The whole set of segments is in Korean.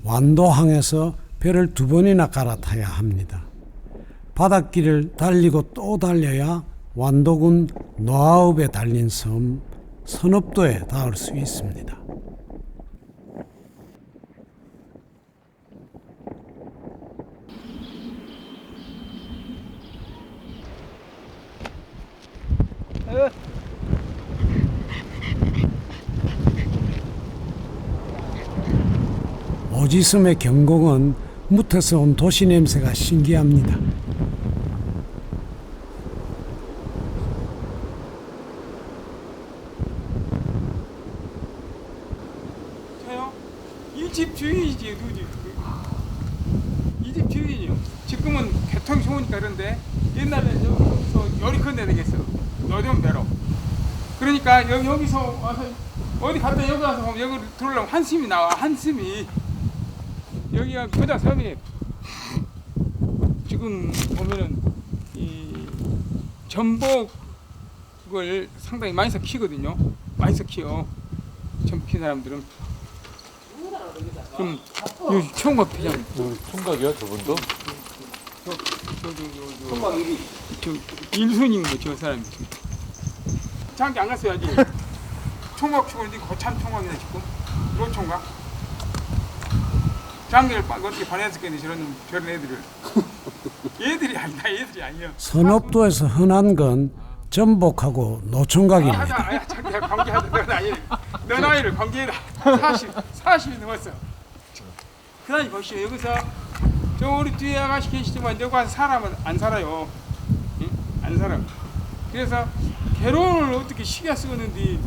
완도항에서 배를 2번이나 갈아타야 합니다. 바닷길을 달리고 또 달려야 완도군 노아읍에 달린 섬 선업도에 닿을 수 있습니다. 오지섬의 경공은 무태서 온 도시 냄새가 신기합니다. 저요? 이 집 주인이지 누구지? 이 집 주인이요. 지금은 교통이 좋으니까 그런데 옛날에 여기서 요리 건네 되겠어. 요즘 배로. 그러니까 여기서 와서 어디 갔다 여기 와서 보면 여기 들어오려면 한숨이 나와. 한숨이. 여기가 거자 섬이 지금 보면은 이 전복을 상당히 많이서 키거든요. 많이서 키워. 전복 키는 사람들은. 그럼 여기 총각 회장. 총각이요, 저분도? 총각 1위. 저 1순인 거 저 사람이. 장기 안 갔어야지. 총각 치고 있는데 거참 총각이네 지금. 로 총각. 장기를 어떻게 보냈을 건데 저런 애들을. 얘들이 아니다, 얘들이 아니야. 선업도에서 흔한 건 전복하고 노총각입니다. 아, 자기가 관계하다. 너 나이를 관계해라. 40이 넘었어. 그다음에 보시오. 여기서 저 우리 뒤에 아가씨 계시지만 여기 와서 사람은 안 살아요. 응? 안 살아. 그래서 결혼을 어떻게 시기가 쓰겠는데.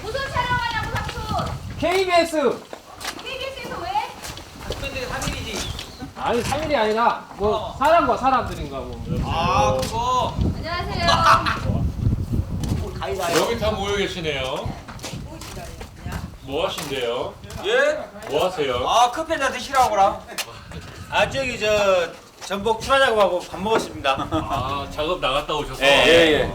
무슨 촬영하냐고 삼촌. KBS. KBS에서 왜? 아니 3일이 아니라 뭐 사람과 사람들인가 뭐. 아, 그거. 안녕하세요. 여기 다 모여 계시네요. 뭐 하신대요? 예? 뭐 하세요? 아 커피 한잔 드시라고 그럼. 아 저기 저 전복 추가 작업하고 밥 먹었습니다. 아, 작업 나갔다 오셨어요? 예.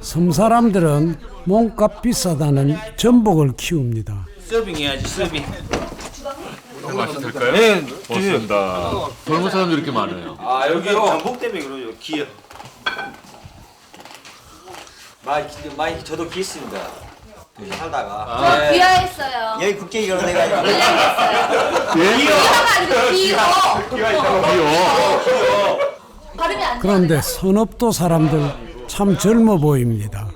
섬 사람들은 몸값 비싸다는 전복을 키웁니다. 서빙 해야지 서빙. 맛이 될까요? 네. 고맙습니다. 젊은 사람들이 이렇게 많아요. 아 여기요. 전복 때문에 그러죠. 기요. 많이 저도 기했습니다. 여기 살다가. 저 귀화했어요. 여기 국제 결혼해가지고. 1년 됐어요. 귀화가 아니고 귀호. 발음이 안 그런데 좋아요. 선업도 사람들 참 젊어 보입니다.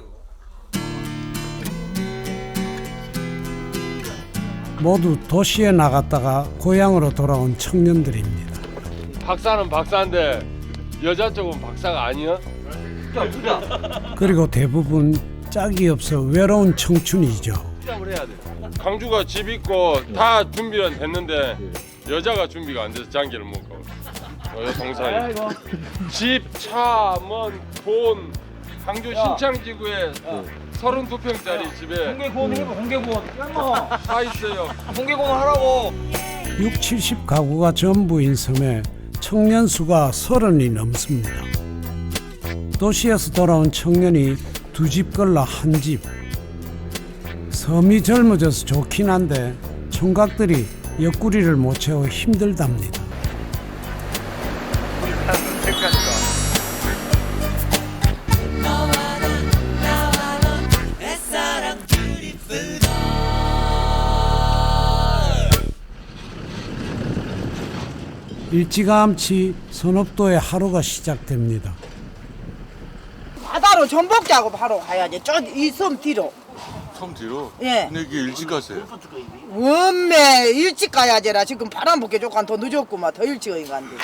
모두 도시에 나갔다가 고향으로 돌아온 청년들입니다. 박사는 박사인데 여자 쪽은 박사가 아니야? 그리고 대부분 짝이 없어 외로운 청춘이죠. 강주가 집 있고 다 준비는 됐는데 여자가 준비가 안 돼서 장기를 못 가고 여자 동산이 집, 차, 돈 강주 신창지구에 32평짜리 집에 공개구원 해봐 공개구원. 다 있어요. 공개구원 하라고. 60, 70가구가 전부인 섬에 청년 수가 30이 넘습니다. 도시에서 돌아온 청년이 2집 걸러 1집. 섬이 젊어져서 좋긴 한데 총각들이 옆구리를 못 채워 힘들답니다. 일찌감치 선업도의 하루가 시작됩니다. 바다로 전복 작업 하러 가야지. 저 이 섬 뒤로. 섬 뒤로? 예. 근데 이게 일찍 가세요? 원매 일찍 가야지라. 지금 바람 불게 조금 더 늦었구만. 더 일찍 간데.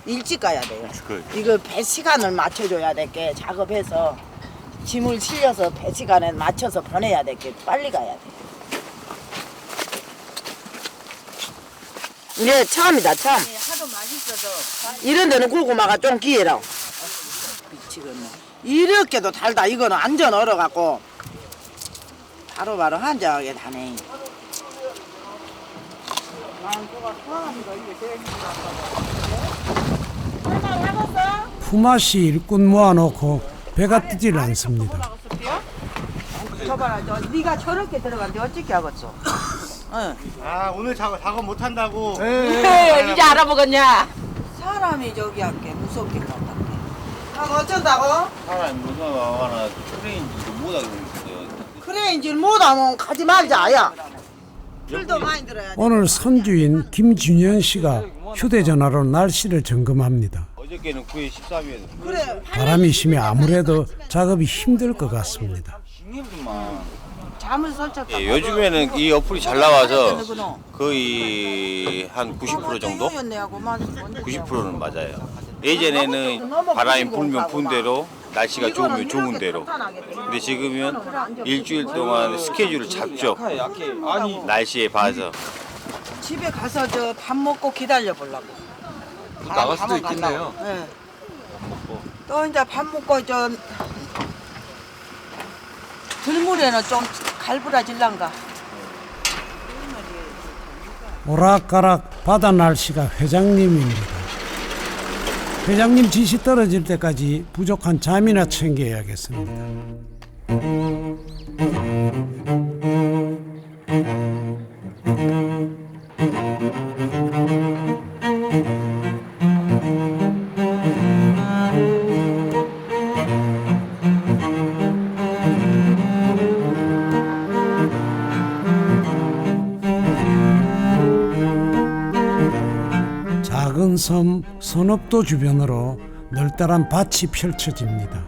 일찍 가야 돼요. 일찍 가야지. 이거 배 시간을 맞춰줘야 될게 작업해서 짐을 실려서 배 시간에 맞춰서 보내야 될게 빨리 가야 돼. 이게 참이다 참. 하도 맛있어서. 이런 데는 고구마가 좀 기회라. 미치겠네. 이렇게도 달다. 이거는 완전 얼어갖고 바로바로 한정하게 다네. 품앗이 일꾼 모아놓고 배가 뜨질 않습니다. 저봐라, 네가 저렇게 들어갔는데 어떻게 하겠어? 응. 아 오늘 작업 못 한다고. 이제 알아보겠냐? 사람이 저기 할게 무섭게 간다. 아 어쩐다고? 사람이 무서워하거나 크레인지 못하게 생겼어요. 크레인질 못하면 가지 말자 야. 술도 많이 들어야 돼. 오늘 선주인 김준현 씨가 휴대전화로 날씨를 점검합니다. 어저께는 9에 13이었는데. 그래. 바람이 심해 아무래도 작업이 힘들 것 같습니다. 잠을 설쳤다. 예, 요즘에는 이 어플이 잘 나와서 거의 한 90% 정도? 90%는 맞아요. 예전에는 바람이 불면 부는 대로 날씨가 좋으면 좋은 대로. 근데 지금은 일주일 동안 스케줄을 잡죠. 날씨에 봐서. 집에 가서 저 밥 먹고 기다려 보려고. 나갈 수도 있겠네요. 네. 또 이제 밥 먹고 저 들물에는 좀 갈부라질란가. 오락가락 바다 날씨가 회장님입니다. 회장님 지시 떨어질 때까지 부족한 잠이나 챙겨야겠습니다. 작은 섬 선업도 주변으로 널따란 밭이 펼쳐집니다.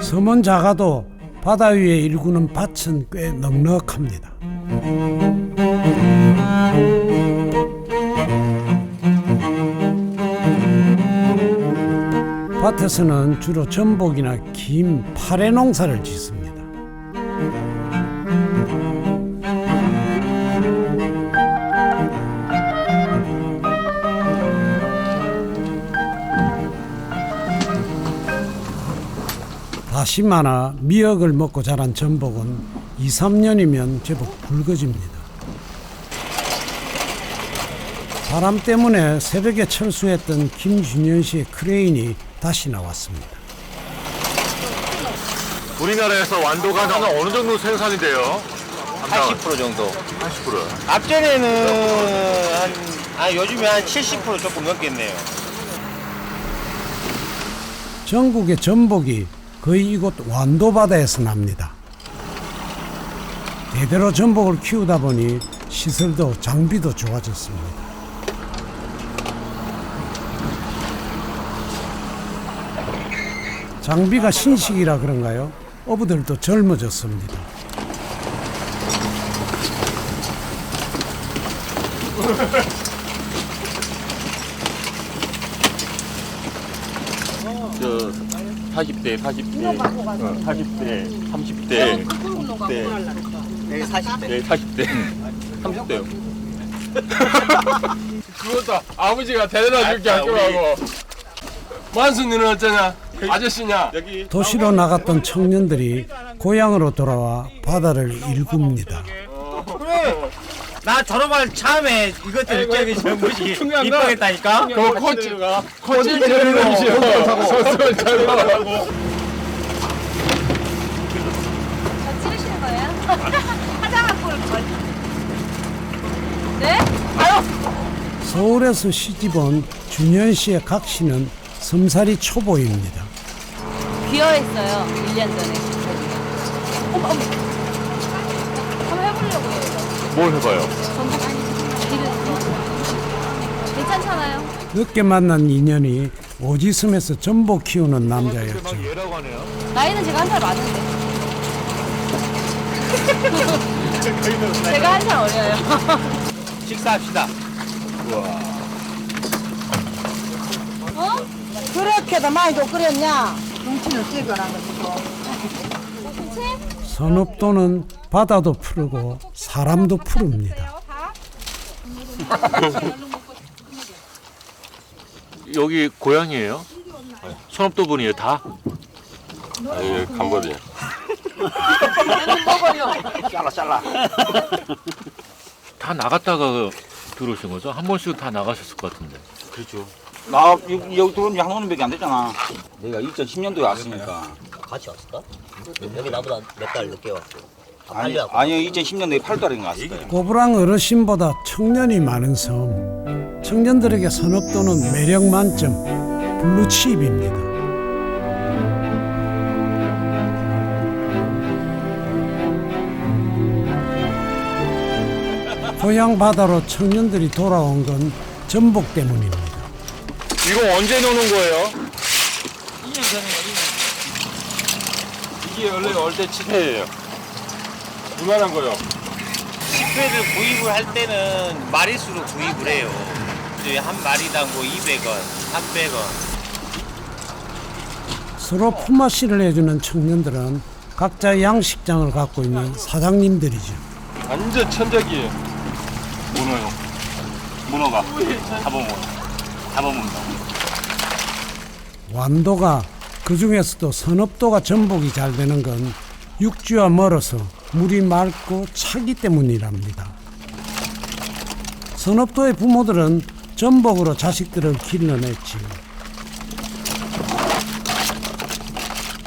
섬은 작아도 바다 위에 일구는 밭은 꽤 넉넉합니다. 밭에서는 주로 전복이나 김, 파래 농사를 짓습니다. 다시마나 미역을 먹고 자란 전복은 2, 3년이면 제법 굵어집니다. 바람 때문에 새벽에 철수했던 김준현 씨의 크레인이 다시 나왔습니다. 우리나라에서 완도가 어느 정도 생산이 돼요? 80% 정도. 80%요. 앞전에는 요즘에 한 70% 조금 넘겠네요. 전국의 전복이 거의 이곳 완도바다에서 납니다. 대대로 전복을 키우다 보니 시설도 장비도 좋아졌습니다. 장비가 신식이라 그런가요? 어부들도 젊어졌습니다. 저 40대, 30대, 30대, 30대, 여기 40대. 네, 40대, 30대요. 그것도 아버지가 데려다 줄게 학교하고. 만수는 어쩌냐? 아저씨냐? 도시로 나갔던 청년들이 고향으로 돌아와 바다를 일굽니다. 그래. 나 졸업할 처음에 이것들 저기 전부시 중요한 건 입학했다니까. 그 코치 제대로이시오. 선수를 잘 나가고. 저 찍으시는 거예요? 화장하고 올 걸. 네? 서울에서 시집온 준현 씨의 각시는 섬살이 초보입니다. 비어했어요. 1년 전에. 어머. 한번 해보려고 해요. 뭘 해봐요? 전복 괜찮잖아요. 늦게 만난 인연이 오지섬에서 전복 키우는 남자였죠. 얘라고 하네요. 나이는 제가 한 살 많은데. 제가 한 살 어려요. 식사합시다. 어? 그렇게도 많이 도 끓였냐? 눈치는 찌거나 가지고. 선업도는 바다도 푸르고 사람도 푸릅니다. 여기 고향이에요? 선업도 분이에요, 다? 예, 캄보디아. 잘라. 다 나갔다가 들어오신 거죠? 한 번씩은 다 나가셨을 것 같은데. 그렇죠. 나 여기 들어온 지 한 5년밖에 안 됐잖아. 내가 2010년도에 왔으니까 같이 왔을까? 여기 나보다 몇 달 늦게 왔고. 아니요 2010년도에 8월달인 것 같습니다. 꼬부랑 어르신보다 청년이 많은 섬. 청년들에게 선업도는 매력 만점 블루칩입니다. 고향 바다로 청년들이 돌아온 건 전복 때문입니다. 이거 언제 노는 거예요? 2년 전이에요. 이게 원래 얼대 칠회예요. 이만한 거요. 식회를 구입을 할 때는 마리수로 구입을 해요. 이제 한 마리당 뭐 200원, 300원. 서로 품앗이를 해주는 청년들은 각자 양식장을 갖고 있는 사장님들이죠. 완전 천적이에요. 문어요. 문어가 잡아먹는다. 완도가 그 중에서도 선업도가 전복이 잘 되는 건 육지와 멀어서 물이 맑고 차기 때문이랍니다. 선업도의 부모들은 전복으로 자식들을 길러냈지요.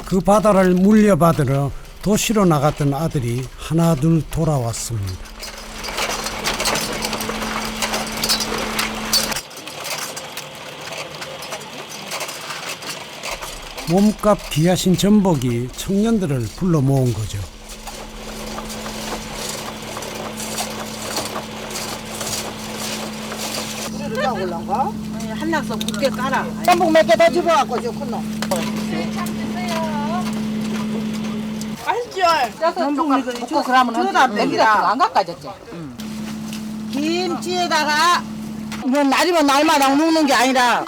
그 바다를 물려받으러 도시로 나갔던 아들이 하나둘 돌아왔습니다. 몸값 귀하신 전복이 청년들을 불러 모은 거죠. 우리를 다 올라가? 한 낙서 굵게 깔아. 전복 몇 개 더 집어갖고 줘, 큰 놈. 맛있죠? 전복 볶고 그러면 들어다 안 가까졌지? 김치에다가 이건 날이면 날마다 먹는 게 아니라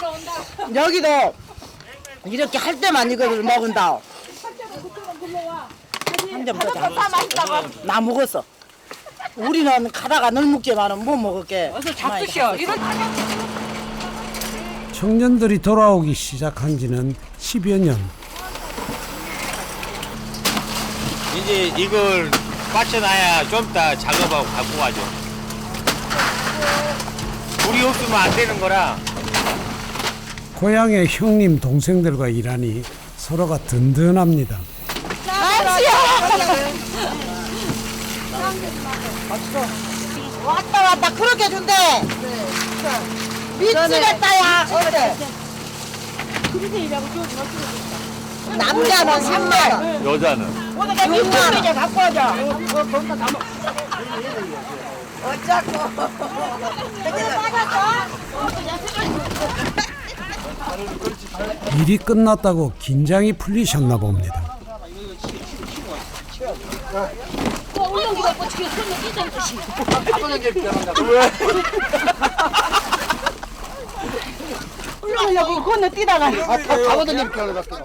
여기도 이렇게 할 때만 이거를 먹은다. 한 점 더 자. 나 먹었어. 우리는 가다가 늘 먹지만은 못 먹을게. 어서 잡수셔. 청년들이 돌아오기 시작한 지는 10여 년. 이제 이걸 빠져놔야 좀 이따 작업하고 갖고 가죠. 물이 없으면 안 되는 거라. 고향의 형님 동생들과 일하니 서로가 든든합니다. 왔다 그렇게 준대. 미치겠다야. 어때? 남자는 3만 원. 여자는 6만 원. 이제 갖고 와줘. 어쩌고. 일이 끝났다고 긴장이 풀리셨나 봅니다.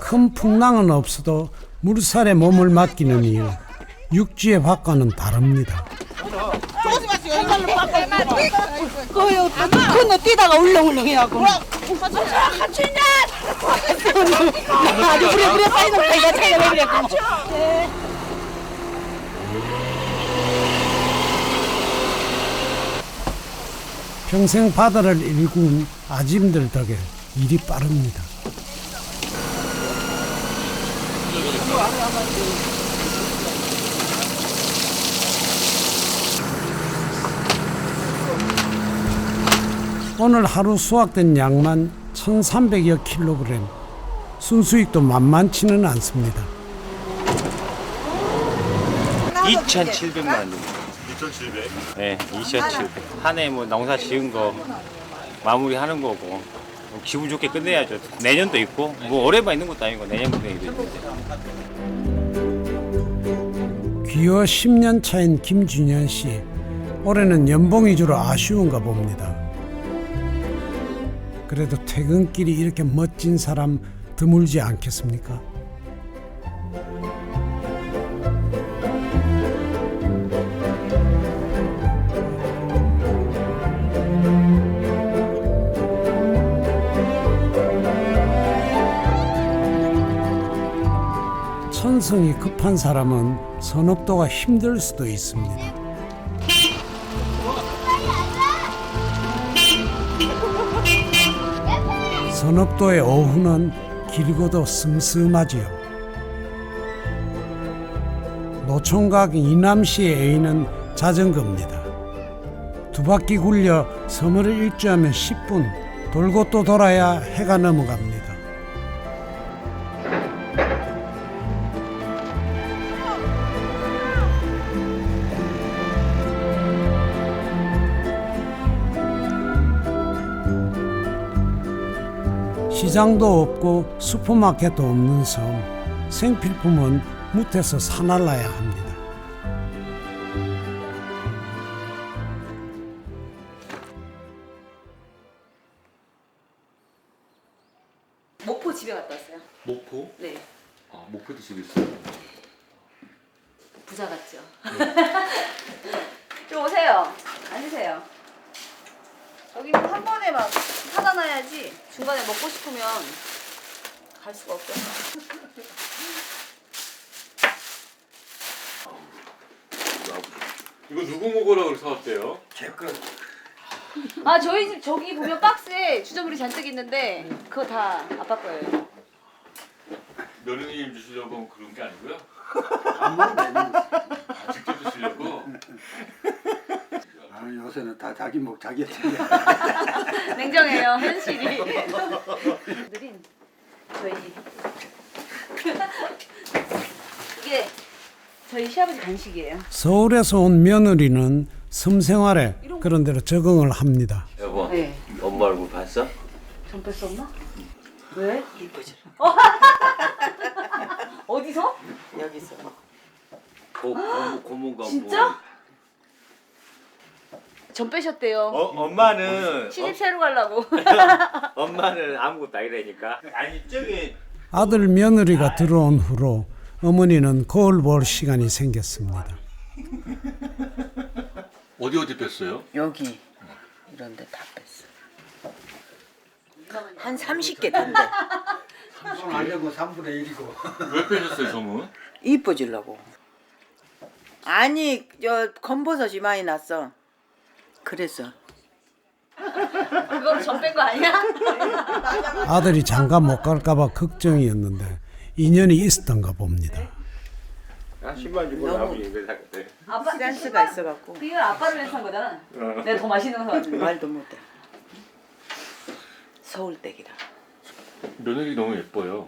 큰 풍랑은 없어도 물살에 몸을 맡기는 일, 육지의 밥과는 다릅니다. 그거 뛰다가 울렁울렁해갖고. 같이 있냐? 아주 물에 빠지는 거야. 차이가 왜 그랬고. 평생 바다를 일군 아짐들 덕에 일이 빠릅니다. 오늘 하루 수확된 양만 1,300여 킬로그램. 순수익도 만만치는 않습니다. 2,700만 원 정도. 2,700? 네, 2,700. 한 해 뭐 농사 지은 거 마무리하는 거고 기분 좋게 끝내야죠. 내년도 있고 뭐 올해만 있는 것도 아니고 내년도 있는데. 귀화 10년 차인 김준현 씨. 올해는 연봉 위주로 아쉬운가 봅니다. 그래도 퇴근길이 이렇게 멋진 사람 드물지 않겠습니까? 천성이 급한 사람은 선업도가 힘들 수도 있습니다. 선업도의 오후는 길고도 슴슴하지요. 노총각 이남씨의 애인은 자전거입니다. 두 바퀴 굴려 섬을 일주하면 10분, 돌고 또 돌아야 해가 넘어갑니다. 시장도 없고 슈퍼마켓도 없는 섬, 생필품은 무태서 사날라야 합니다. 목포 집에 갔다 왔어요. 목포? 네. 아, 목포도 집에 있어요. 부자 같죠? 좀 오세요. 앉으세요. 여기는 한 번에 막 사다 놔야지 중간에 먹고 싶으면 갈 수가 없겠어. 이거 누구 먹으라고 그래서 사왔대요? 아 저희 집 저기 보면 박스에 주전부리 잔뜩 있는데 그거 다 아빠 거예요. 며느님 주시려고 그런 게 아니고요? 직접 드시려고? 요새는 다 자기 목 자기 챙겨. 냉정해요 현실이. 오늘은 저희 이게 저희 시아버지 간식이에요. 서울에서 온 며느리는 섬 생활에 그런 대로 적응을 합니다. 여보, 네. 엄마 얼굴 봤어? 전 뺐었나? 왜? 이쁘지? 어디서? 여기서. 고모가 진짜? 전 빼셨대요. 엄마는 시집 새로 가려고. 엄마는 아무것도 아니라니까. 아니 저기 아들 며느리가 들어온 후로 어머니는 거울 볼 시간이 생겼습니다. 어디 뺐어요? 여기 이런 데 다 뺐어. 한 30개 된대. 손 알려고 3분의 1이고. 왜 빼셨어요, 점은? 이뻐지려고. 아니 저 검버섯이 많이 났어. 그래서. 그거로 전 뺀 거 아니야? 아들이 장가 못 갈까봐 걱정이었는데 인연이 있었던가 봅니다. 10만 주고 아버지 이거 샀대. 아빠 센스가 있어갖고 이걸 아빠를 위해서 한 거잖아. 내가 더 맛있는 거 사왔는데. 말도 못해. 서울댁이라. 며느리 너무 예뻐요.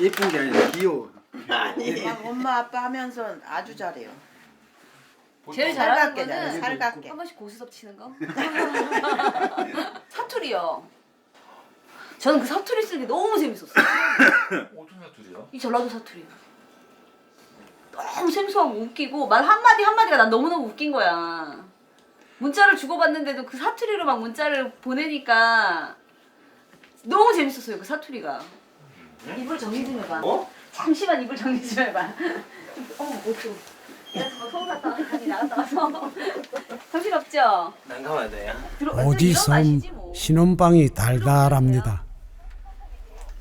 예쁜 게 아니라 귀여워. 아니 엄마 아빠 하면서 아주 잘해요. 제일 잘하는 살갑게 잘해, 거는 살갑게. 한 번씩 고스톱 치는 거. 사투리요. 저는 그 사투리 쓰는 게 너무 재밌었어요. 어떤 사투리요? 이 전라도 사투리. 너무 생소하고 웃기고 말 한마디 한마디가 난 너무너무 웃긴 거야. 문자를 주고받는데도 그 사투리로 막 문자를 보내니까 너무 재밌었어요 그 사투리가. 입을 정리 좀 해봐. 잠시만 입을 정리 좀 해봐. 어쩌 내가 서울 갔다 왔더니 나갔다 와서 정신없죠? 난감하네요. 오지섬 신혼방이 달달합니다.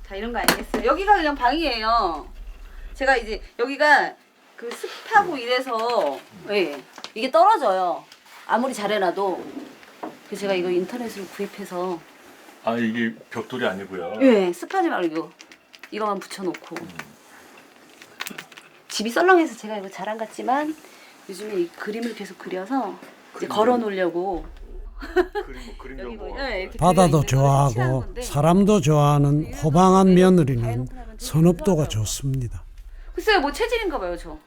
자 이런 거 아니겠어요? 여기가 그냥 방이에요. 제가 이제 여기가 그 습하고 이래서 예, 이게 떨어져요. 아무리 잘해놔도. 그래서 제가 이거 인터넷으로 구입해서 아, 이게 벽돌이 아니고요. 예, 습하지 말고 이거만 붙여놓고 집이 썰렁해서 제가 이거 잘 안 갔지만 요즘에 이 그림을 계속 그려서 이제 걸어 놓으려고. 그림 여기 뭐. 네, 이렇게 바다도 그려 있는 거를 칠한 좋아하고 건데. 사람도 좋아하는 호방한 며느리는 선업도가 좋습니다. 글쎄요, 뭐 체질인가 봐요, 저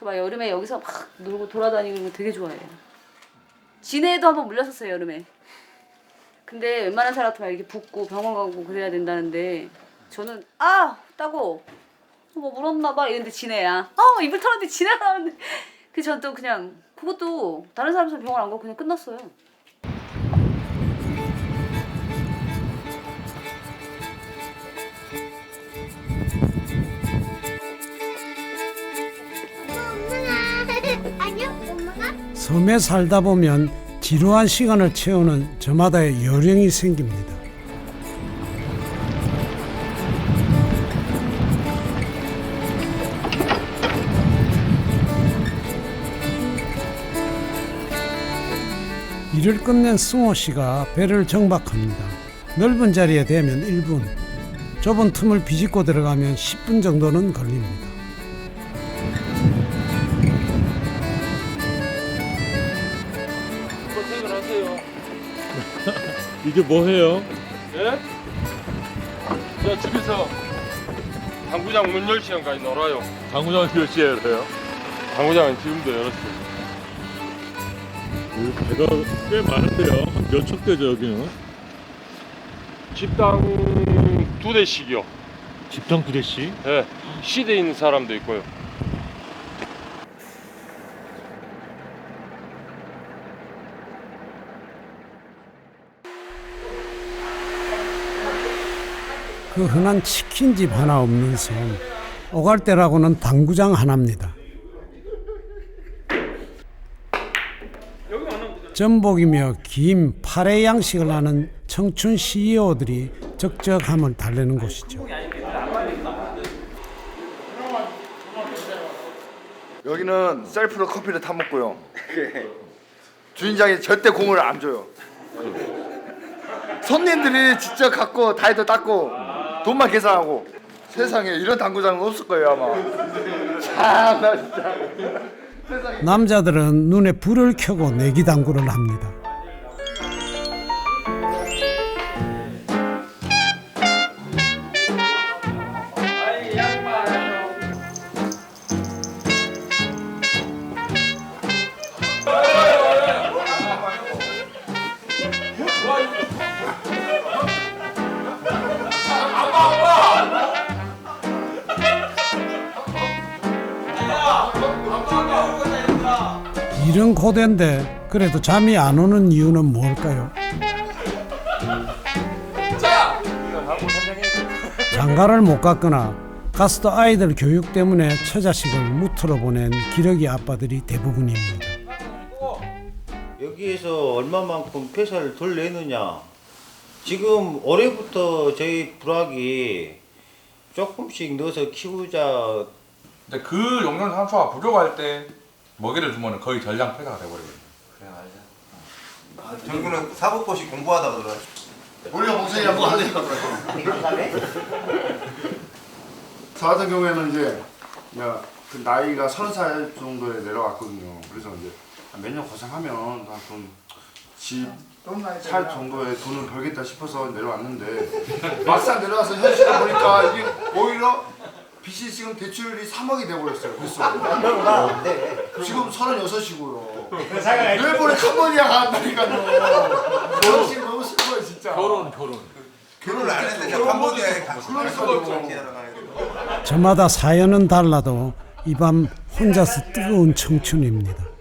막 여름에 여기서 막 놀고 돌아다니고 이런 거 되게 좋아해요. 진해에도 한번 물렸었어요, 여름에. 근데 웬만한 사람 같으면 이렇게 붓고 병원 가고 그래야 된다는데 저는 따고 뭐 물었나 봐 이랬는데 진해야. 입을 털었는데 진해가 나왔는데 그래서 저는 또 그냥 그것도 다른 사람처럼 병원 안 가고 그냥 끝났어요. 섬에 살다 보면 지루한 시간을 채우는 저마다의 요령이 생깁니다. 일을 끝낸 승호 씨가 배를 정박합니다. 넓은 자리에 대면 1분, 좁은 틈을 비집고 들어가면 10분 정도는 걸립니다. 이게 뭐예요? 예? 저 집에서 당구장 문 열 시간까지 놀아요. 당구장 몇 시에 열어요? 당구장은 지금도 열었어요. 배가 꽤 많은데요. 몇 척대죠 여기는? 집당 2대씩이요. 집당 2대씩? 예. 시대 있는 사람도 있고요. 그 흔한 치킨집 하나 없는 섬 오갈대라고는 당구장 하나입니다. 전복이며 김, 파래 양식을 하는 청춘 CEO들이 적적함을 달래는 곳이죠. 여기는 셀프로 커피를 타 먹고요. 주인장이 절대 공을 안 줘요. 손님들이 직접 갖고 다이도 닦고 돈만 계산하고. 세상에 이런 당구장은 없을 거예요 아마. 참나 진짜. 남자들은 눈에 불을 켜고 내기 당구를 합니다. 이런 고된데 그래도 잠이 안 오는 이유는 뭘까요? 장가를 못 갔거나 가스도 아이들 교육 때문에 처자식을 무트로 보낸 기러기 아빠들이 대부분입니다. 여기에서 얼마만큼 폐사를 덜 내느냐. 지금 올해부터 저희 불악이 조금씩 넣어서 키우자. 근데 그 용량 산소가 부족할 때 먹이를 주면 거의 전량 폐사가 돼버리거든요. 그래 맞아. 정규는 사법고시 공부하다가 그래. 우리가 목소리가 뭐안 되니까 그래. 저 같은 경우에는 이제 그 나이가 30살 정도에 내려왔거든요. 그래서 이제 몇 년 고생하면 집살 정도의 돈을 벌겠다 싶어서 내려왔는데 막상 내려와서 현실을 보니까 이게 오히려 빚이 지금 대출이 3억이 돼버렸어요. 벌써. 지금 36이고요. 매번에 캄보디아 간다니까요. 결혼식 너무 슬퍼요 진짜. 결혼을 안 했는데 캄보디아에 가서 저마다 사연은 달라도 이 밤 혼자서 뜨거운 청춘입니다.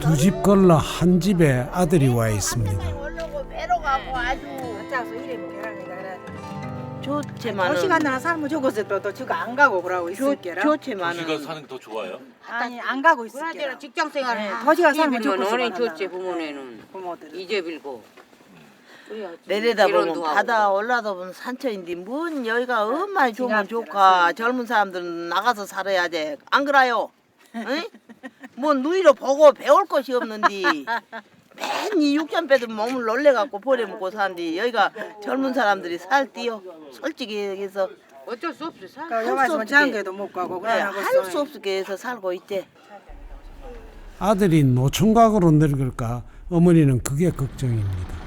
두 집 걸러 한 집에 아들이 와 있습니다. 좋지만 시간 하나 살면 죽었을 때도 저거 안 가고 그러고 있을게라. 도시가 사는 게 더 좋아요? 아니 안 가고 있을게라. 직장 생활 도시가 살면 너네 죽었을 좋지 부모네는 부모들은. 이제 빌고 내려다보면 바다 올라다보면 산천인데 뭔 여기가 얼마나 좋으면 좋까. 젊은 사람들은 나가서 살아야지. 안 그래요? 응? 뭐 누이로 보고 배울 것이 없는데 맨이 육전 빼도 몸을 놀래갖고 버려먹고 사는데 여기가 젊은 사람들이 살띠요. 솔직히 해서 어쩔 수 없이 살. 여기 왔으면 장계도 못 가고 할 수 없게 해서 살고 있대. 아들이 노총각으로 늙을까 어머니는 그게 걱정입니다.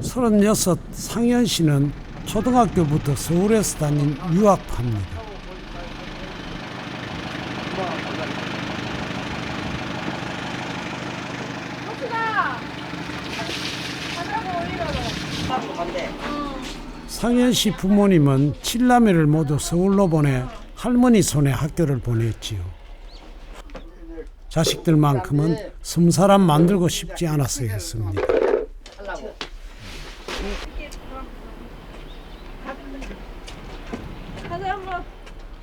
36 상현 씨는 초등학교부터 서울에서 다닌 유학파입니다. 상현 씨 부모님은 7남매를 모두 서울로 보내 할머니 손에 학교를 보냈지요. 자식들만큼은 섬사람 만들고 싶지 않아서 했습니다.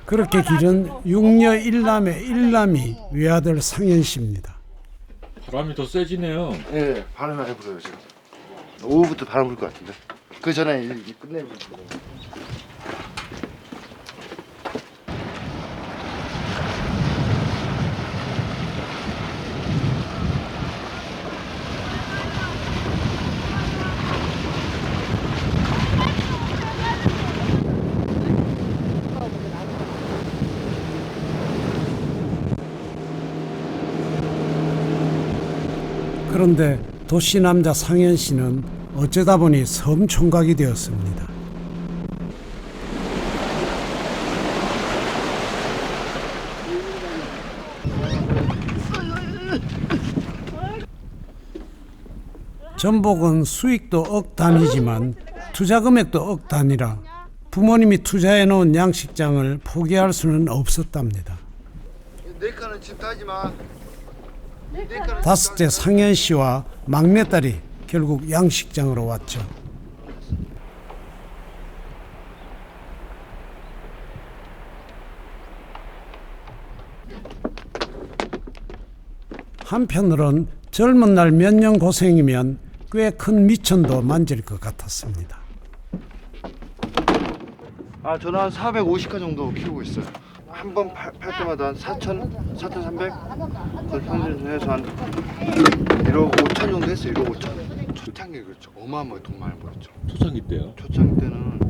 그렇게 기른 6녀 1남매 1남이 외아들 상현 씨입니다. 바람이 더 세지네요. 네, 바람이 많이 불어요 지금. 오후부터 바람 불 것 같은데. 그 전에 일 끝내고. 그런데 도시 남자 상현 씨는 어쩌다 보니 섬 총각이 되었습니다. 전복은 수익도 억 단위지만 투자 금액도 억 단위라 부모님이 투자해 놓은 양식장을 포기할 수는 없었답니다. 내 칸은 집타지 마. 다섯째 상현 씨와 막내딸이 결국 양식장으로 왔죠. 한편으론 젊은 날 몇 년 고생이면 꽤 큰 미천도 만질 것 같았습니다. 아, 저는 한 450카 정도 키우고 있어요. 한 번 팔 때마다 한 4,300? 그 평균 해서 한 1억 5천 정도 했어요. 1억 5천. 초창기 그렇죠. 어마어마하게 돈 많이 벌었죠. 초창기 때요? 초창기 때는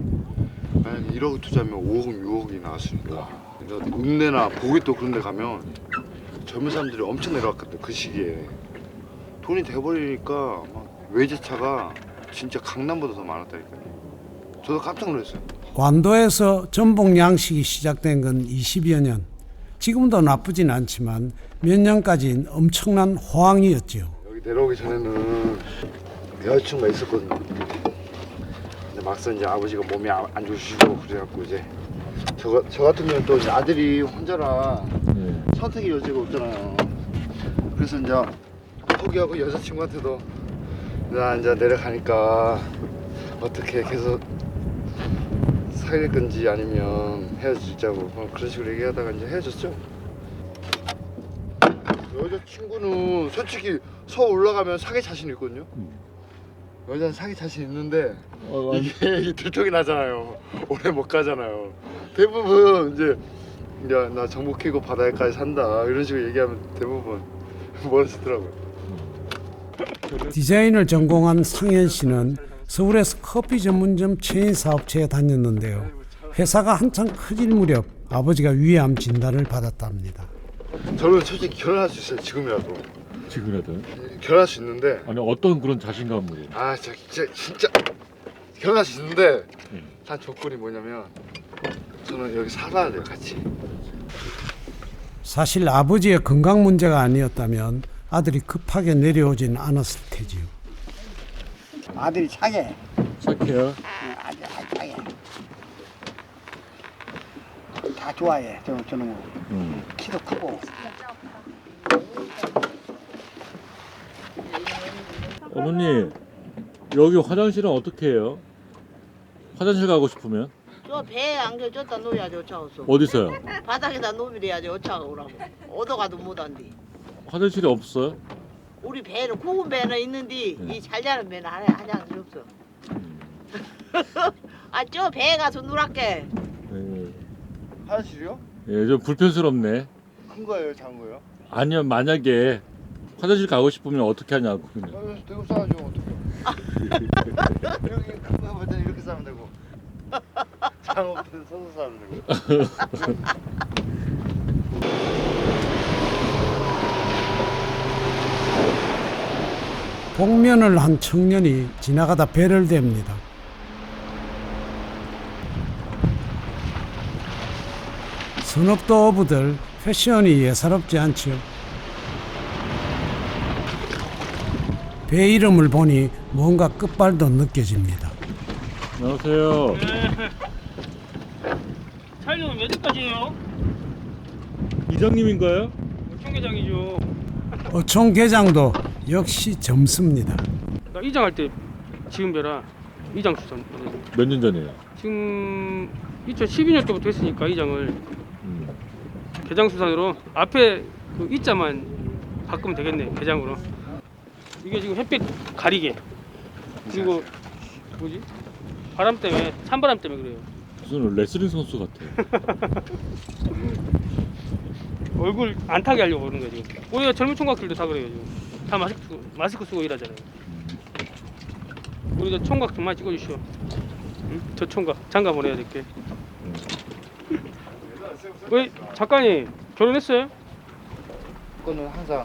만약에 1억 투자하면 5억, 6억이 나왔으니까. 그러니까 읍내나 보기도 그런 데 가면 젊은 사람들이 엄청 내려왔거든, 그 시기에. 돈이 돼버리니까 막 외제차가 진짜 강남보다 더 많았다니까요. 저도 깜짝 놀랐어요. 관도에서 전복 양식이 시작된 건 20여 년. 지금도 나쁘진 않지만 몇 년까지는 엄청난 호황이었지요. 여기 내려오기 전에는 여자친구가 있었거든요. 근데 막상 이제 아버지가 몸이 안 좋으시고 그래갖고 이제 저 같은 경우는 또 이제 아들이 혼자라 선택의 여지가 없잖아요. 그래서 이제 포기하고 여자친구한테도 나 이제 내려가니까 어떻게 계속 사귈 건지 아니면 헤어지자고 그런 식으로 얘기하다가 이제 헤어졌죠. 여자친구는 솔직히 서울 올라가면 사귈 자신 있거든요. 여자는 사귈 자신 있는데 이게 들통이 나잖아요. 오래 못 가잖아요. 대부분 이제 야, 나 정복히고 바다에까지 산다 이런 식으로 얘기하면 대부분 멀어지더라고요. 디자인을 전공한 상현 씨는 서울에서 커피 전문점 체인 사업체에 다녔는데요. 회사가 한창 커질 무렵 아버지가 위암 진단을 받았답니다. 저는 솔직히 결혼할 수 있어요. 지금이라도. 지금이라도? 결혼할 수 있는데. 아니 어떤 그런 자신감으로? 아 진짜 결혼할 수 있는데 단 조건이 뭐냐면 저는 여기 살아야 돼요. 같이. 사실 아버지의 건강 문제가 아니었다면 아들이 급하게 내려오진 않았을 테지요. 아들이 착해. 착해요? 아주 착해. 다 좋아해. 저는 거. 키도 크고. 어머니 여기 화장실은 어떻게 해요? 화장실 가고 싶으면? 저 배에 안겨줬다 놓아야지 오차가 없어. 어디서요? 바닥에다 놓으려야지 오차가 오라고. 얻어가도 못한디. 화장실이 없어요? 우리 배는 구운 배는 있는데 이 잘자는 배는 하나 화장실 없어. 아 저 배에 가서 누락게. 네. 화장실이요? 예, 좀 불편스럽네. 큰 거예요, 작은 거예요? 아니요, 만약에 화장실 가고 싶으면 어떻게 하냐고. 그냥. 대고 싸가지고 어떡해. 여기 큰 거 보자 이렇게 싸면 되고. 작은 거 서서 싸면 되고. 복면을 한 청년이 지나가다 배를 댑니다. 선업도 어부들 패션이 예사롭지 않지요. 배 이름을 보니 뭔가 끝발도 느껴집니다. 안녕하세요. 촬영은 몇 시까지예요? 이장님인가요? 총회장이죠. 어촌 계장도 역시 젊습니다. 나 이장할 때 지금 배라 이장 수산. 몇 년 전이에요? 지금 2012년 때부터 했으니까 이장을 개장 수산으로 앞에 그 이자만 바꾸면 되겠네. 개장으로. 이게 지금 햇빛 가리개. 그리고 뭐지? 바람 때문에 찬바람 때문에 그래요. 무슨 레슬링 선수 같아요. 얼굴 안 타게 하려고 그러는 거야 지금. 우리가 젊은 총각들도 다 그래요 지금. 다 마스크 쓰고 일하잖아요. 우리가 총각 좀 많이 찍어주시오. 응? 저 총각 장가 보내야 될게. 왜 작가님 결혼했어요? 그거는 항상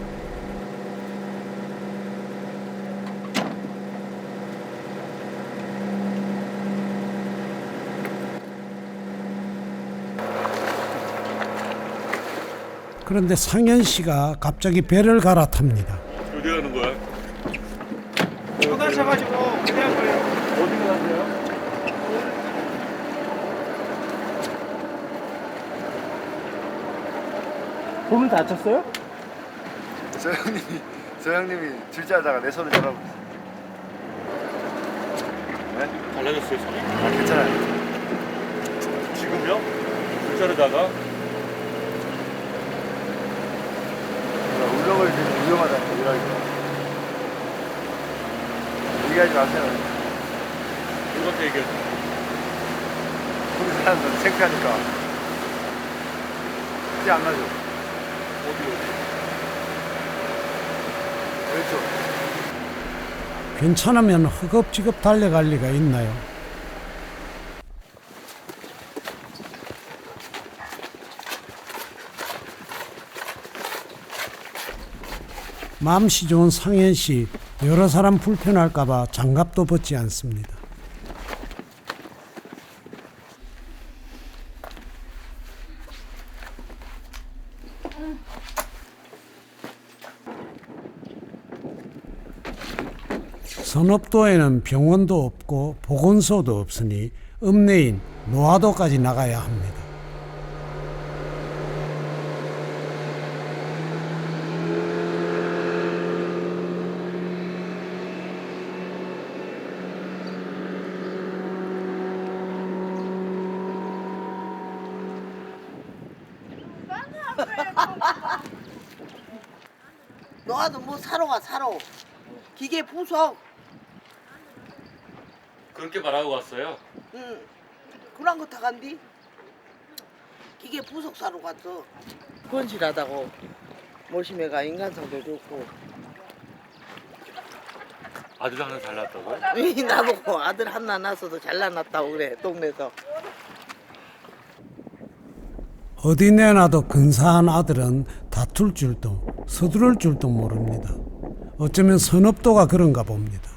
그런데 상현 씨가 갑자기 배를 갈아탑니다. 어디 가는 거야? 못 하셔가지고 그냥 거예요. 어디 가세요? 손을 다쳤어요? 저 형님이 질주하다가 내 손을 잡아버렸어. 네? 달라졌어요 손이? 아, 괜찮아요. 지금요? 불자르다가? 울렁을 되게 위험하다는 거 얘기하지 마세요. 누구한테 얘기했어? 우리 사람들은 창피하니까. 티 안 나죠? 어디? 그렇죠. 괜찮으면 허겁지겁 달려갈 리가 있나요? 맘씨 좋은 상현 씨, 여러 사람 불편할까봐 장갑도 벗지 않습니다. 선업도에는 병원도 없고 보건소도 없으니 읍내인 노하도까지 나가야 합니다. 너도 뭐 사러 가 사러. 기계 부속. 그렇게 말하고 왔어요? 응. 그런 거 타간디? 기계 부속 사러 갔어. 건실하다고. 모심애가 인간성도 좋고. 아들 하나 잘 낳았다고요? 나보고 아들 하나 낳았어도 잘났다고 그래 동네에서. 어디 내놔도 근사한 아들은 다툴 줄도 서두를 줄도 모릅니다. 어쩌면 선업도가 그런가 봅니다.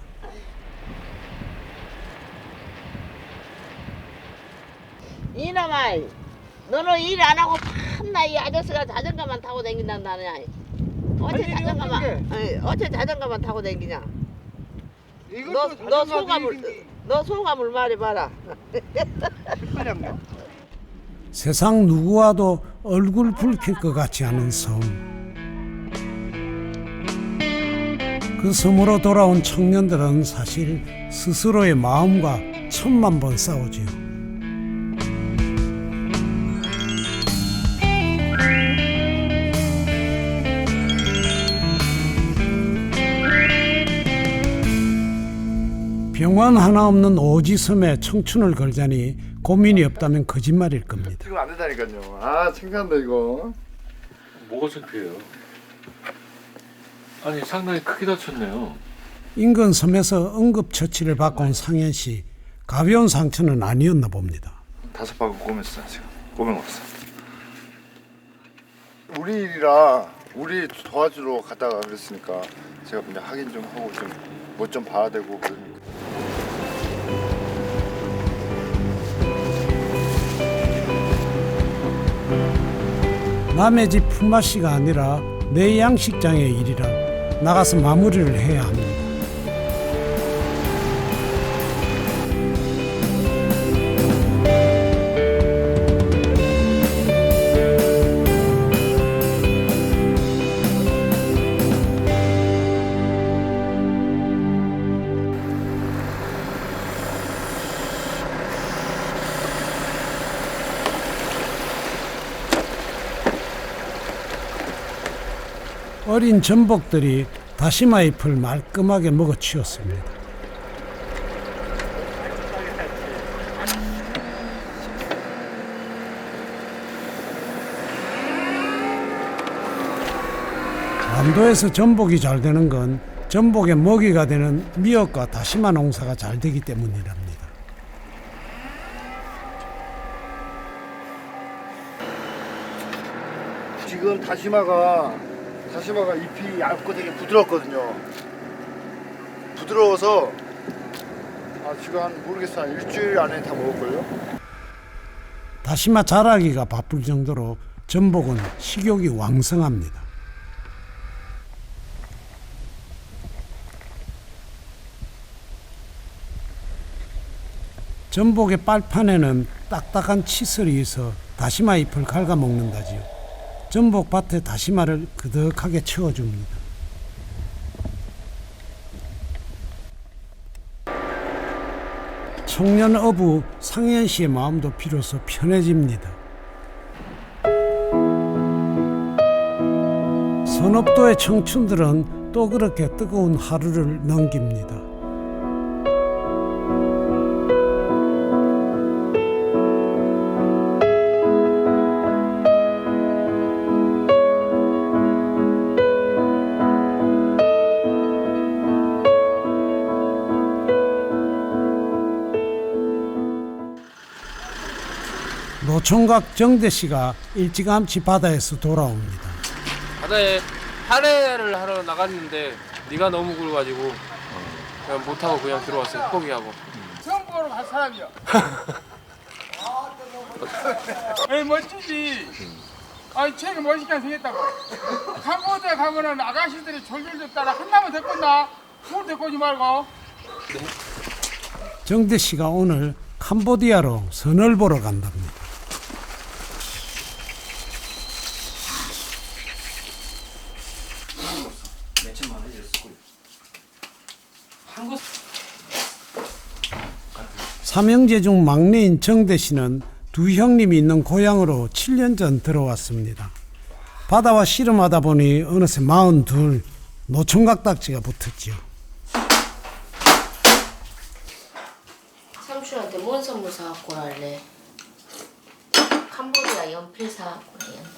이놈아, 너는 일 안 하고 밤나 이 아저씨가 자전거만 타고 다닌단다냐. 어째 자전거만 타고 다니냐. 너 소감을 말해봐라. 세상 누구와도 얼굴 붉힐 것 같지 않은 섬. 그 섬으로 돌아온 청년들은 사실 스스로의 마음과 천만 번 싸우지요. 병원 하나 없는 오지섬에 청춘을 걸자니 고민이 없다면 거짓말일 겁니다. 지금 안 된다니까요. 아, 창피한다 이거. 뭐가 창피해요? 아니 상당히 크게 다쳤네요. 인근 섬에서 응급처치를 받고 온 상현 씨, 가벼운 상처는 아니었나 봅니다. 5바구 꼬맸어 지금. 꼬매먹었어. 우리 일이라 우리 도와주러 갔다가 그랬으니까 제가 그냥 확인 좀 하고 좀 뭐 좀 봐야 되고 그러니까. 남의 집 품앗이가 아니라 내 양식장의 일이라 나가서 마무리를 해야 합니다. 어린 전복들이 다시마 잎을 말끔하게 먹어치웠습니다. 완도에서 전복이 잘 되는 건 전복의 먹이가 되는 미역과 다시마 농사가 잘 되기 때문이랍니다. 지금 다시마가 잎이 얇고 되게 부드럽거든요. 부드러워서 지금 모르겠어 한 일주일 안에 다 먹을걸요? 다시마 자라기가 바쁠 정도로 전복은 식욕이 왕성합니다. 전복의 빨판에는 딱딱한 치슬이 있어 다시마 잎을 갉아 먹는다지요. 전복밭에 다시마를 그득하게 채워줍니다. 청년 어부 상현 씨의 마음도 비로소 편해집니다. 선업도의 청춘들은 또 그렇게 뜨거운 하루를 넘깁니다. 노총각 정대 씨가 일찌감치 바다에서 돌아옵니다. 바다에 파래를 하러 나갔는데 네가 너무 굴어가지고 그냥 못하고 그냥 들어왔어요. 포기하고. 처음 보러 갈 사람이야. 에이 멋지지. 아니 책이 멋있게 생겼다고. 캄보디아 가면은 아가씨들이 졸졸졸 따라 한나무 데리고 나. 물 데리고 오지 말고. 정대 씨가 오늘 캄보디아로 선을 보러 간답니다. 삼형제 중 막내인 정대 씨는 두 형님이 있는 고향으로 7년 전 들어왔습니다. 바다와 씨름하다 보니 어느새 42 노총각 딱지가 붙었지요. 삼촌한테 뭔 선물 사갖고 할래? 캄보디아 연필 사갖고 해, 연필.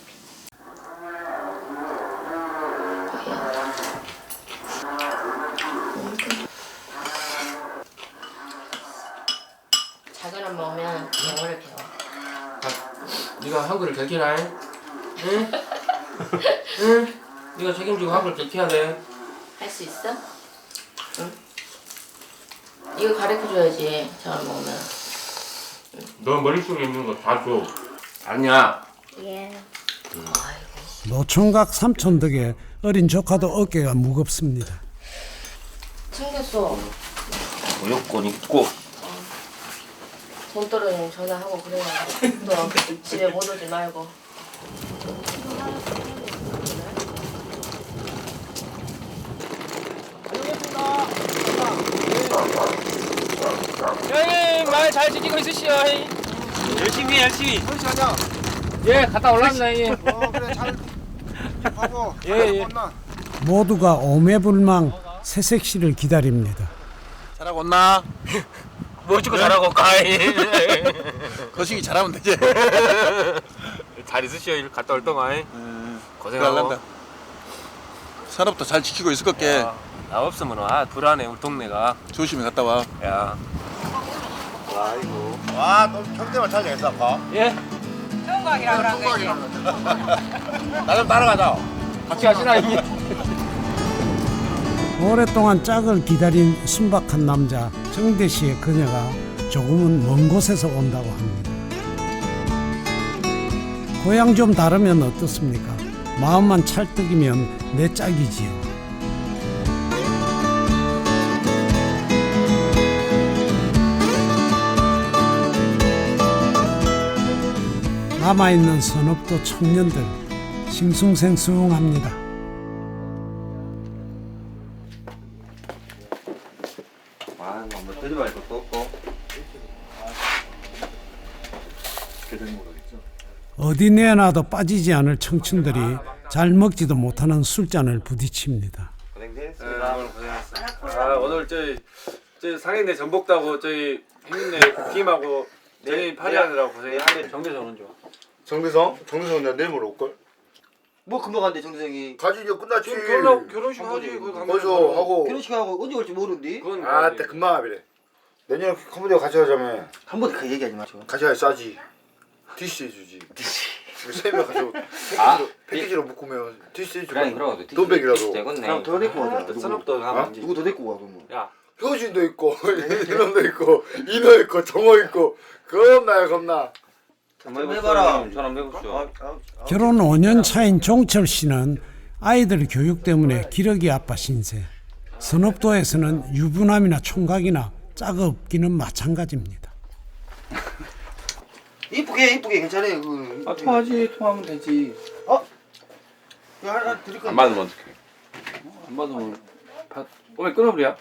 작은 엄마 오면 영어를 배워. 네가 한글을 개키라 해? 응? 응? 네가 책임지고 한글 개키야 돼. 할 수 있어? 응? 이거 가르쳐줘야지, 작은 엄마 오면. 너 머릿속에 있는 거 다 줘. 아니야. 예. 노총각 삼촌 덕에 어린 조카도 어깨가 무겁습니다. 챙겼어. 무조건 있고. 돈 떨어지면 전화하고 그래야 너 집에 못 오지 말고. 형님 말 잘 지키고 있으시오. 열심히 열심히. 예, 갔다 올랍니다 형님. 그래 잘 하고. 예. 모두가 오매불망 새색 씨를 기다립니다. 잘하고 온나? 뭐 찍고 잘하고 가이. 거시기 잘하면 되지. 잘 있으시오. 일 갔다 올 동안. 고생하고. 산업도 잘 지키고 있을 것게. 나 없으면 불안해 우리 동네가. 조심히 갔다 와. 야. 아이고. 와, 너 경제만 잘 되겠어, 아빠. 예? 총각이라 그런 거지. 나 좀 따라가자. 같이 가시나 형님? 오랫동안 짝을 기다린 순박한 남자 정대 씨의 그녀가 조금은 먼 곳에서 온다고 합니다. 고향 좀 다르면 어떻습니까? 마음만 찰떡이면 내 짝이지요. 남아있는 선업도 청년들 싱숭생숭합니다. 뭐 뜨지 말고 또 없고. 어디 내놔도 빠지지 않을 청춘들이 잘 먹지도 못하는 술잔을 부딪힙니다. 고생되셨습니다. 오늘 고생했어. 오늘 저희 상인네 전복 따고 저희 형님네 김하고 저희 파리하느라고 고생했는데 정대선 오는 줄. 정대성 내가 내일 모레 올걸? 뭐 금방 간대 정대성이. 가지 이제 끝났지. 결혼식 하지. 거기서 하고. 결혼식하고 언제 올지 모르는데. 아, 때 금방 하비래. 내년에 컴퓨터 같이 가자며. 한 번도 그 얘기하지 마죠. 같이 가야 싸지. DC 해주지. 세 명 가서 패키지로 묶으면 DC 해주고. 돈백이라도. 그럼 더 데리고 가자. 선업도 가면 누구 더 데리고 가 그러면. 야. 효진도 있고 이놈도 있고 인호 있고 정호 있고 겁나요 겁나. 한번 해봐라. 저랑 해보시죠. 결혼 5년 차인 종철 씨는 아이들 교육 때문에 기러기 아빠 신세. 선업도에서는 유부남이나 총각이나 짝이 없기는 마찬가지입니다. 이쁘게 괜찮아요. 통하면 되지. 이거 하나 드릴 건데. 안 받으면 어떡해? 안 받으면 왜 끊어버려?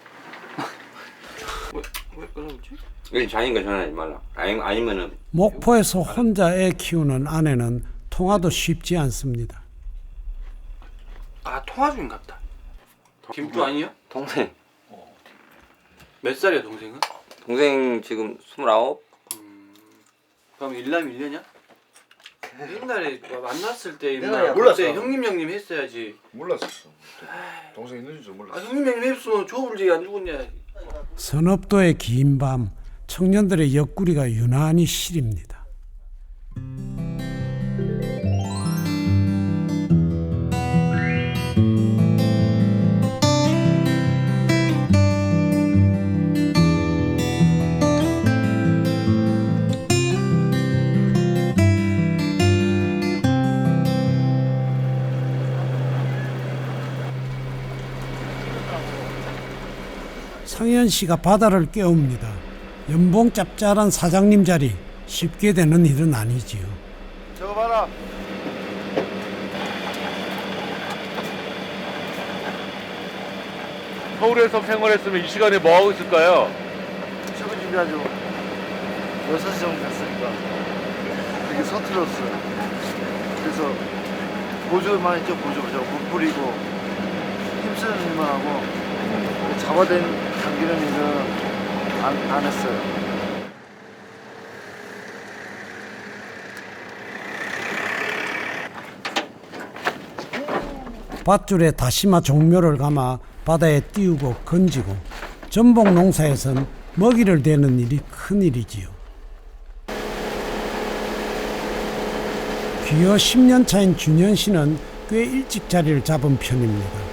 왜 끊어버지? 이건 자인가 전화하지 말라. 아니면은 목포에서 혼자 애 키우는 아내는 통화도 쉽지 않습니다. 아 통화 중인 것 같다. 김주 아니야? 동생. 몇 살이야 동생은? 동생 지금 29. 그럼 일남 일녀냐? 옛날에 만났을 때 내가 몰랐어. 형님 했어야지. 몰랐었어. 동생 있는 줄 몰랐어. 형님 했으면 줘볼지 안 죽었냐? 선업도의 긴 밤, 청년들의 옆구리가 유난히 시립니다. 상현 씨가 바다를 깨웁니다. 연봉 짭짤한 사장님 자리 쉽게 되는 일은 아니지요. 저거 봐라. 서울에서 생활했으면 이 시간에 뭐 하고 있을까요? 출근 준비하죠. 6시 정도 됐으니까 되게 서툴렀어요. 그래서 보조만 했죠. 보조. 물 뿌리고 힘쓰는 일만 하고 잡아댄 당기는 일은 안 했어요. 밧줄에 다시마 종묘를 감아 바다에 띄우고 건지고 전복 농사에선 먹이를 대는 일이 큰일이지요. 귀여 10년 차인 준현 씨는 꽤 일찍 자리를 잡은 편입니다.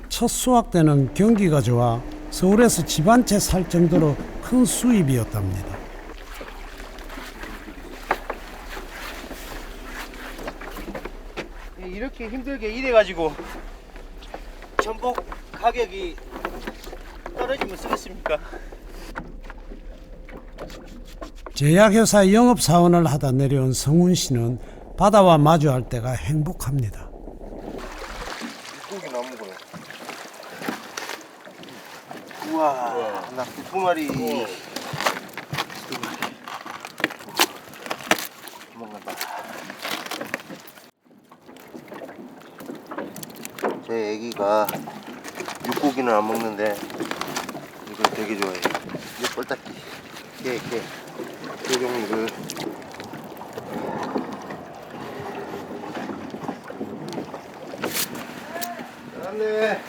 첫 수확 때는 경기가 좋아 서울에서 집 한 채 살 정도로 큰 수입이었답니다. 이렇게 힘들게 일해가지고 전복 가격이 떨어지면 쓰겠습니까? 제약회사 영업사원을 하다 내려온 성훈 씨는 바다와 마주할 때가 행복합니다. 고기 남은 거네. 우와, 나 두 마리. 도망간다. 제 애기가 육고기는 안 먹는데 이걸 되게 좋아해요. 이거 뻘딱지. 개 종류를. 잘했네.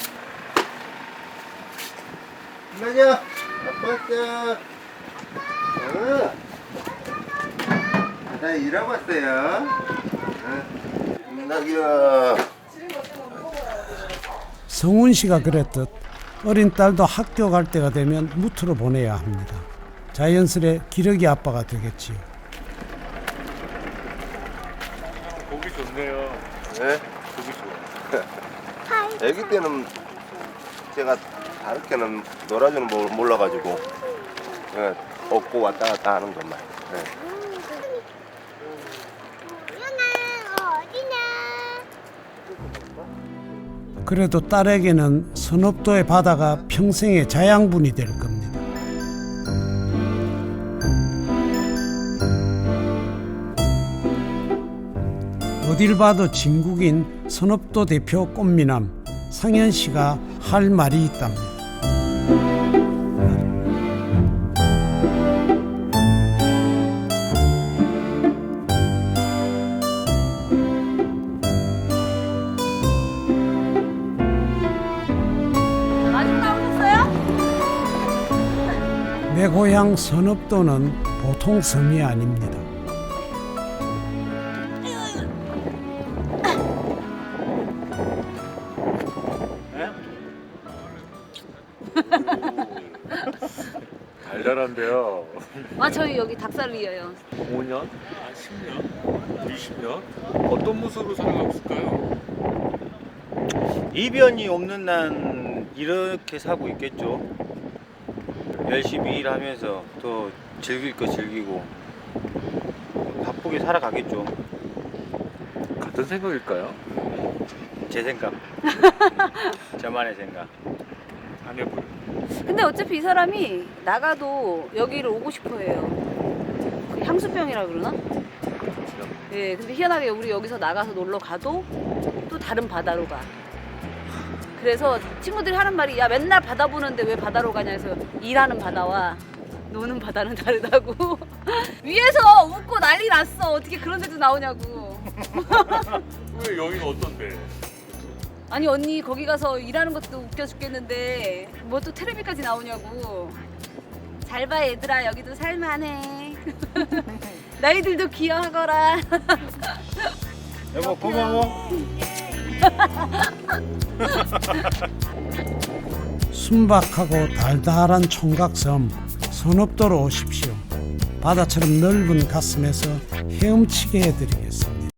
김나냐? 아빠 나 일하고 왔어요. 김나기야. 성훈 씨가 그랬듯 어린 딸도 학교 갈 때가 되면 무트로 보내야 합니다. 자연스레 기러기 아빠가 되겠지요. 보기 좋네요. 네? 보기 좋아. 애기 때는 제가 다르게는 놀아주는 법 몰라가지고 그냥 업고 왔다 갔다 하는 것만. 네. 그래도 딸에게는 선업도의 바다가 평생의 자양분이 될 겁니다. 어딜 봐도 진국인 선업도 대표 꽃미남 상현 씨가 할 말이 있답니다. 내 고향 선업도는 보통 섬이 아닙니다. 달달한데요. 아 저희 여기 닭살이에요. 5년? 10년? 20년? 어떤 모습으로 살아가고 있을까요? 이변이 없는 난 이렇게 살고 있겠죠. 열심히 일하면서 또 즐길 거 즐기고 바쁘게 살아가겠죠. 같은 생각일까요? 제 생각. 저만의 생각. 아내분. 근데 어차피 이 사람이 나가도 여기를 오고 싶어 해요. 그 향수병이라 그러나? 예, 근데 희한하게 우리 여기서 나가서 놀러 가도 또 다른 바다로 가. 그래서 친구들이 하는 말이 야 맨날 바다 보는데 왜 바다로 가냐 해서 일하는 바다와 노는 바다는 다르다고. 위에서 웃고 난리 났어. 어떻게 그런 데도 나오냐고. 왜 여기는 어떤데? 아니 언니 거기 가서 일하는 것도 웃겨 죽겠는데 뭐 또 텔레비까지 나오냐고. 잘 봐 얘들아 여기도 살만해. 너희들도 기여하거라. 여보 고마워. 순박하고 달달한 총각섬 선업도로 오십시오. 바다처럼 넓은 가슴에서 헤엄치게 해드리겠습니다.